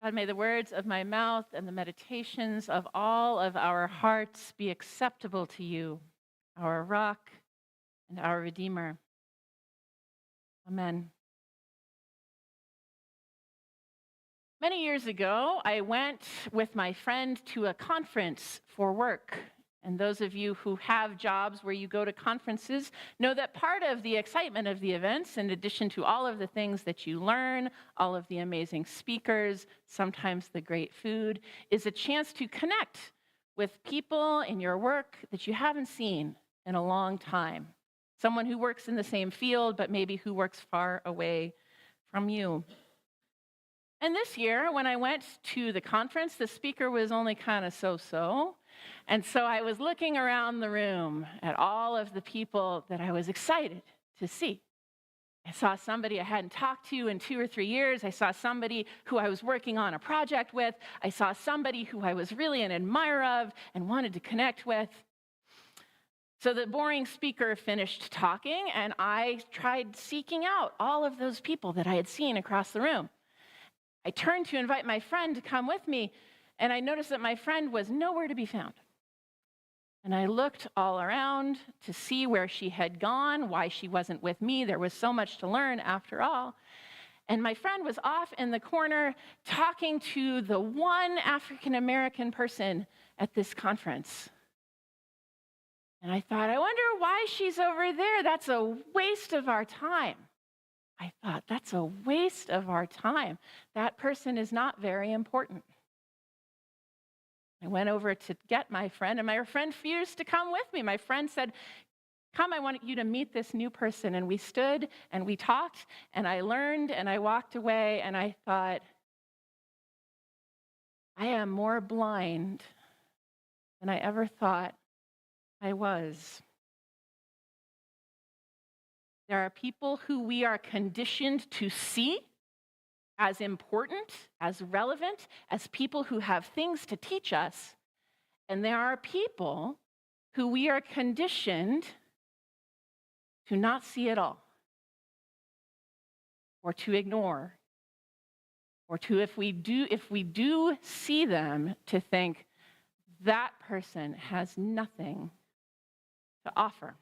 God, may the words of my mouth and the meditations of all of our hearts be acceptable to you, our rock and our Redeemer. Amen. Many years ago, I went with my friend to a conference for work. And those of you who have jobs where you go to conferences know that part of the excitement of the events, in addition to all of the things that you learn, all of the amazing speakers, sometimes the great food, is a chance to connect with people in your work that you haven't seen in a long time. Someone who works in the same field, but maybe who works far away from you. And this year, when I went to the conference, the speaker was only kind of so-so. And so I was looking around the room at all of the people that I was excited to see. I saw somebody I hadn't talked to in 2 or 3 years. I saw somebody who I was working on a project with. I saw somebody who I was really an admirer of and wanted to connect with. So the boring speaker finished talking, and I tried seeking out all of those people that I had seen across the room. I turned to invite my friend to come with me, and I noticed that my friend was nowhere to be found. And I looked all around to see where she had gone, why she wasn't with me. There was so much to learn after all. And my friend was off in the corner talking to the one African American person at this conference. And I thought, I wonder why she's over there. That's a waste of our time. I thought, that's a waste of our time. That person is not very important. I went over to get my friend, and my friend refused to come with me. My friend said, come, I want you to meet this new person. And we stood, and we talked, and I learned, and I walked away, and I thought, I am more blind than I ever thought I was. There are people who we are conditioned to see as important, as relevant, as people who have things to teach us. And there are people who we are conditioned to not see at all, or to ignore, or to, if we do see them, to think that person has nothing to offer.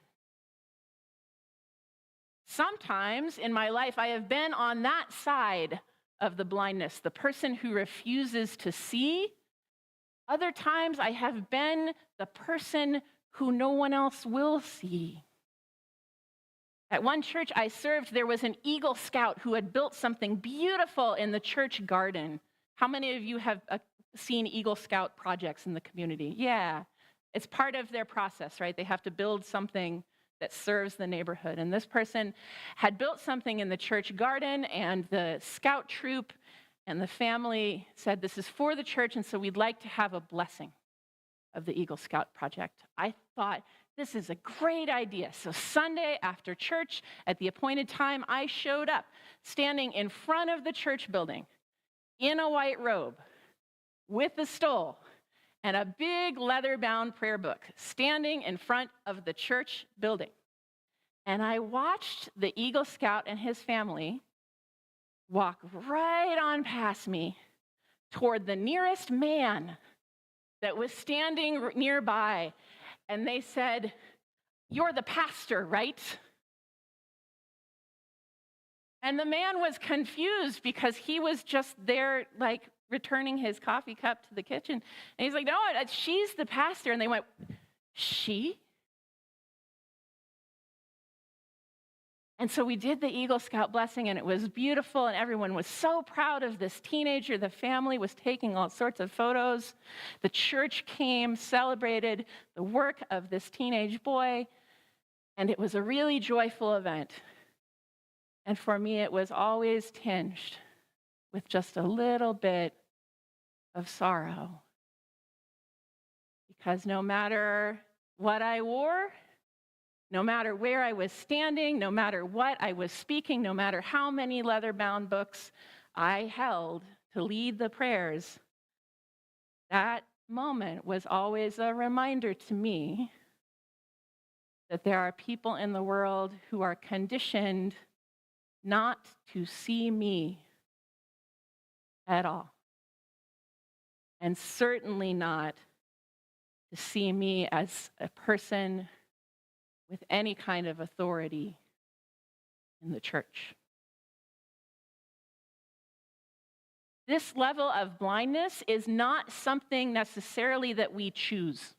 Sometimes in my life, I have been on that side of the blindness, the person who refuses to see. Other times, I have been the person who no one else will see. At one church I served, there was an Eagle Scout who had built something beautiful in the church garden. How many of you have seen Eagle Scout projects in the community? Yeah, it's part of their process, right? They have to build something that serves the neighborhood. And this person had built something in the church garden, and the scout troop and the family said, this is for the church, and so we'd like to have a blessing of the Eagle Scout project. I thought, this is a great idea. So Sunday after church, at the appointed time, I showed up, standing in front of the church building, in a white robe, with a stole, and a big leather-bound prayer book, standing in front of the church building. And I watched the Eagle Scout and his family walk right on past me toward the nearest man that was standing nearby. And they said, "You're the pastor, right?" And the man was confused because he was just there, like, returning his coffee cup to the kitchen. And he's like, "No, she's the pastor." And they went, "She?" And so we did the Eagle Scout blessing, and it was beautiful, and everyone was so proud of this teenager. The family was taking all sorts of photos. The church came, celebrated the work of this teenage boy, and it was a really joyful event. And for me, it was always tinged with just a little bit of sorrow. Because no matter what I wore, no matter where I was standing, no matter what I was speaking, no matter how many leather-bound books I held to lead the prayers, that moment was always a reminder to me that there are people in the world who are conditioned not to see me at all. and certainly not to see me as a person with any kind of authority in the church. This level of blindness is not something necessarily that we choose.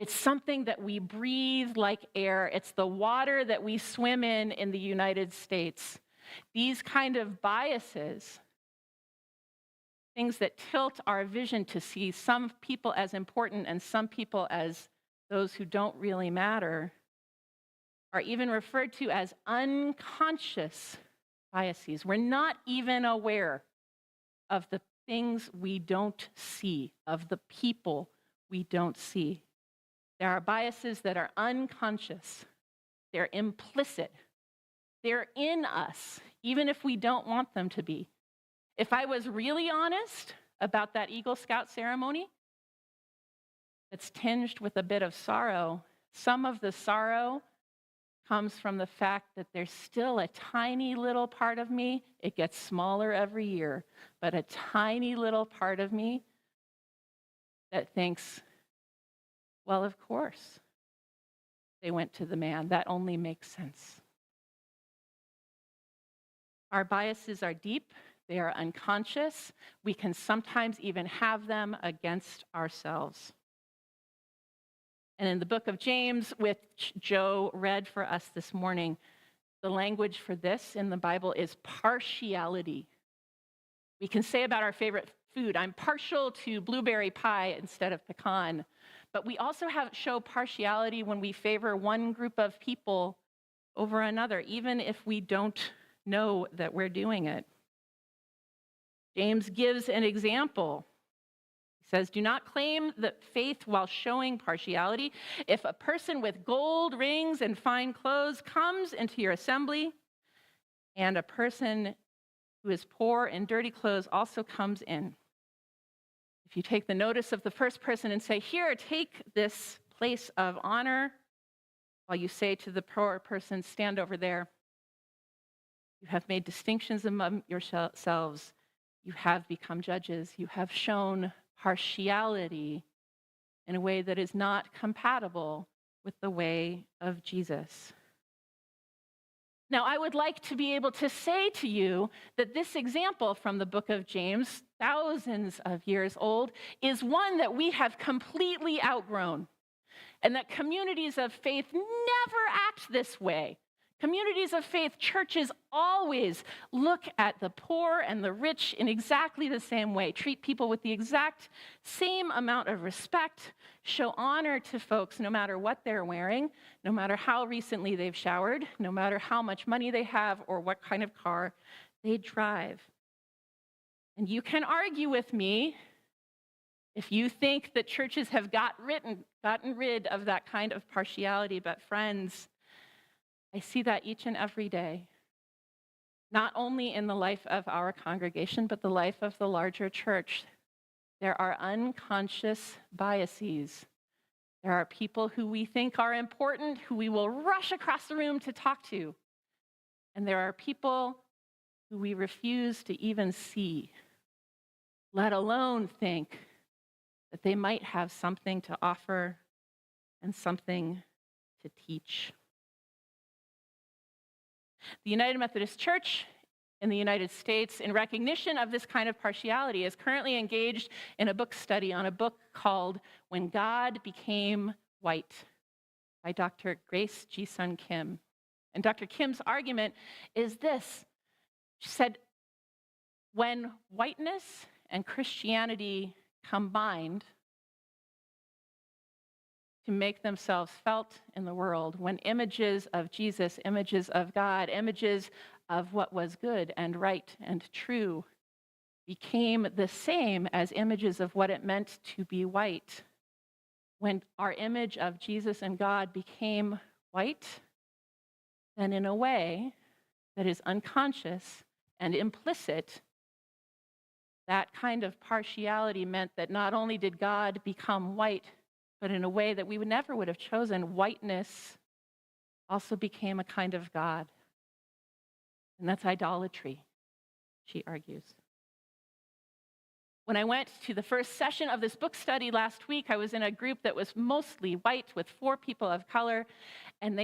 It's something that we breathe like air. It's the water that we swim in the United States. These kind of biases, things that tilt our vision to see some people as important and some people as those who don't really matter, are even referred to as unconscious biases. We're not even aware of the things we don't see, of the people we don't see. There are biases that are unconscious. They're implicit. They're in us, even if we don't want them to be. If I was really honest about that Eagle Scout ceremony, it's tinged with a bit of sorrow. Some of the sorrow comes from the fact that there's still a tiny little part of me. It gets smaller every year, but a tiny little part of me that thinks, well, of course, they went to the man. That only makes sense. Our biases are deep. They are unconscious. We can sometimes even have them against ourselves. And in the book of James, which Joe read for us this morning, the language for this in the Bible is partiality. We can say about our favorite food, I'm partial to blueberry pie instead of pecan. But we also show partiality when we favor one group of people over another, even if we don't know that we're doing it. James gives an example. He says, do not claim that faith while showing partiality. If a person with gold rings and fine clothes comes into your assembly, and a person who is poor in dirty clothes also comes in, if you take the notice of the first person and say, here, take this place of honor, while you say to the poor person, stand over there, you have made distinctions among yourselves. You have become judges. You have shown partiality in a way that is not compatible with the way of Jesus. Now, I would like to be able to say to you that this example from the book of James, thousands of years old, is one that we have completely outgrown, and that communities of faith never act this way. Communities of faith, churches always look at the poor and the rich in exactly the same way, treat people with the exact same amount of respect, show honor to folks no matter what they're wearing, no matter how recently they've showered, no matter how much money they have or what kind of car they drive. And you can argue with me if you think that churches have gotten rid of that kind of partiality, but friends, I see that each and every day, not only in the life of our congregation, but the life of the larger church. There are unconscious biases. There are people who we think are important, who we will rush across the room to talk to. And there are people who we refuse to even see, let alone think that they might have something to offer and something to teach. The United Methodist Church in the United States, in recognition of this kind of partiality, is currently engaged in a book study on a book called When God Became White by Dr. Grace Ji-Sun Kim. And Dr. Kim's argument is this. She said, when whiteness and Christianity combined to make themselves felt in the world, when images of Jesus, images of God, images of what was good and right and true became the same as images of what it meant to be white, when our image of Jesus and God became white, then in a way that is unconscious and implicit, that kind of partiality meant that not only did God become white, but in a way that we never would have chosen, whiteness also became a kind of God. And that's idolatry, she argues. When I went to the first session of this book study last week, I was in a group that was mostly white with 4 people of color, and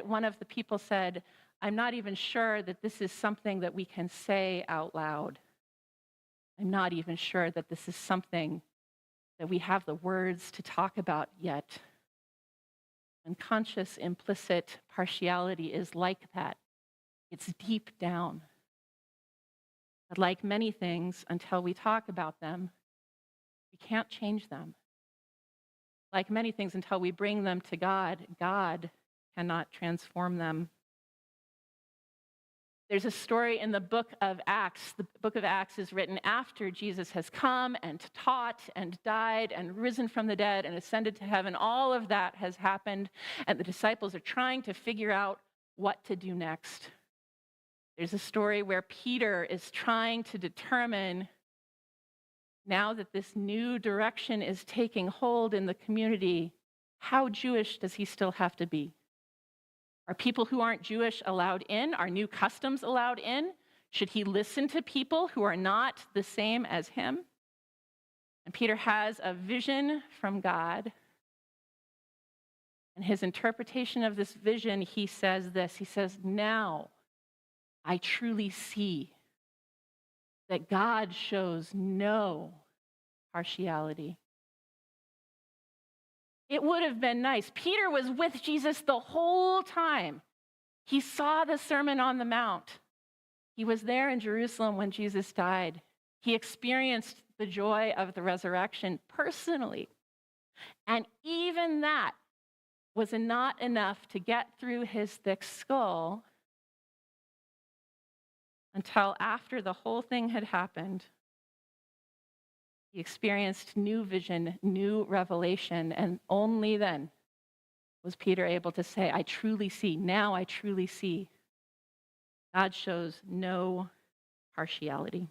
one of the people said, "I'm not even sure that this is something that we can say out loud. I'm not even sure that this is something that we have the words to talk about yet." Unconscious, implicit partiality is like that. It's deep down. But like many things, until we talk about them, we can't change them. Like many things, until we bring them to God, God cannot transform them. There's a story in the book of Acts. The book of Acts is written after Jesus has come and taught and died and risen from the dead and ascended to heaven. All of that has happened, and the disciples are trying to figure out what to do next. There's a story where Peter is trying to determine, now that this new direction is taking hold in the community, how Jewish does he still have to be? Are people who aren't Jewish allowed in? Are new customs allowed in? Should he listen to people who are not the same as him? And Peter has a vision from God. And his interpretation of this vision, he says this. He says, "Now I truly see that God shows no partiality." It would have been nice. Peter was with Jesus the whole time. He saw the Sermon on the Mount. He was there in Jerusalem when Jesus died. He experienced the joy of the resurrection personally. And even that was not enough to get through his thick skull until after the whole thing had happened. He experienced new vision, new revelation, and only then was Peter able to say, "I truly see, now I truly see. God shows no partiality."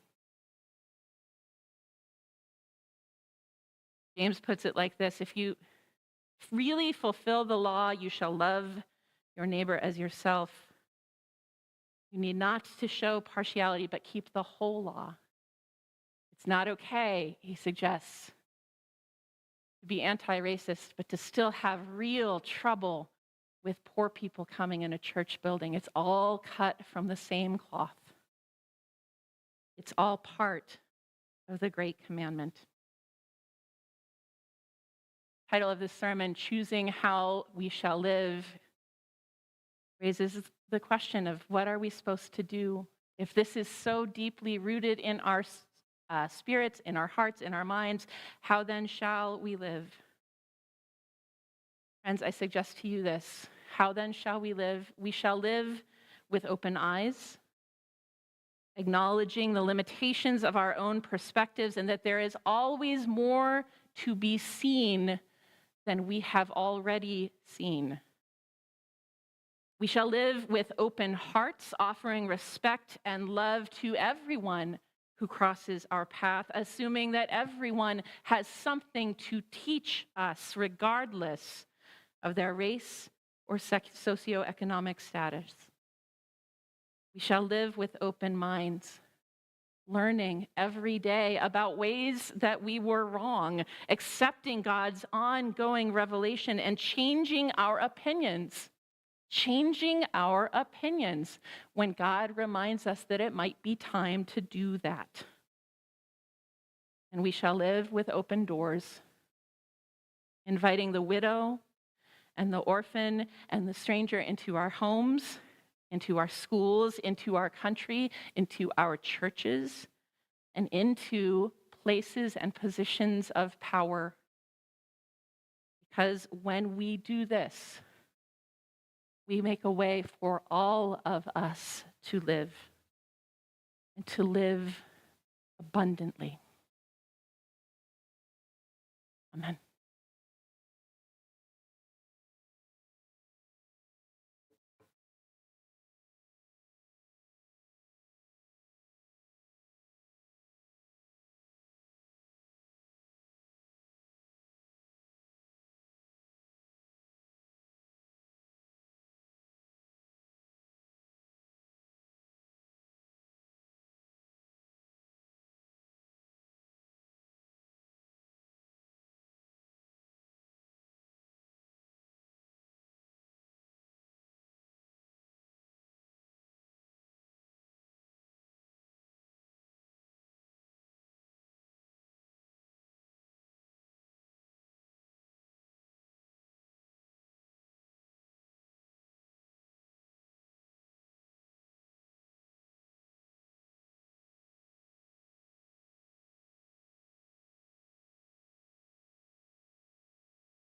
James puts it like this: if you really fulfill the law, you shall love your neighbor as yourself. You need not to show partiality, but keep the whole law. It's not okay, he suggests, to be anti-racist, but to still have real trouble with poor people coming in a church building. It's all cut from the same cloth. It's all part of the Great Commandment. Title of this sermon, "Choosing How We Shall Live," raises the question of what are we supposed to do? If this is so deeply rooted in our spirits, in our hearts, in our minds, how then shall we live? Friends, I suggest to you this: how then shall we live? We shall live with open eyes, acknowledging the limitations of our own perspectives and that there is always more to be seen than we have already seen. We shall live with open hearts, offering respect and love to everyone who crosses our path, assuming that everyone has something to teach us, regardless of their race or socioeconomic status. We shall live with open minds, learning every day about ways that we were wrong, accepting God's ongoing revelation, and changing our opinions when God reminds us that it might be time to do that. And we shall live with open doors, inviting the widow and the orphan and the stranger into our homes, into our schools, into our country, into our churches, and into places and positions of power. Because when we do this, we make a way for all of us to live, and to live abundantly. Amen.